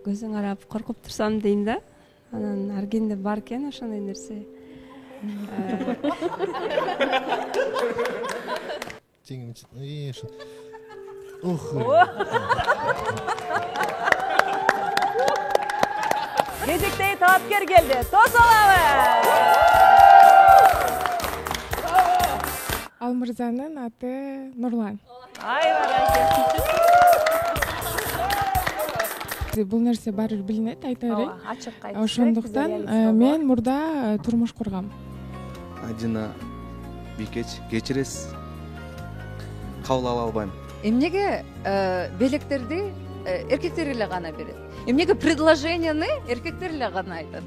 көзүң карап коркуп турсам дейм да. Анан аргенде бар экен ошондой нерсе. Жеңим Кезектеги талапкер келди. Тоз алабыз. Ал мырзанын аты Нурлан. Бул нерсе баары бир билинет, айта берейин. Ачык айтып. Ошондуктан мен мурда турмуш кургам. Ажына бикеч кечиресиз. Кабыл ала албайм. Эмнеге белектерди эркектер эле гана берет? Эмнеге предложенияны эркектер эле гана айтат?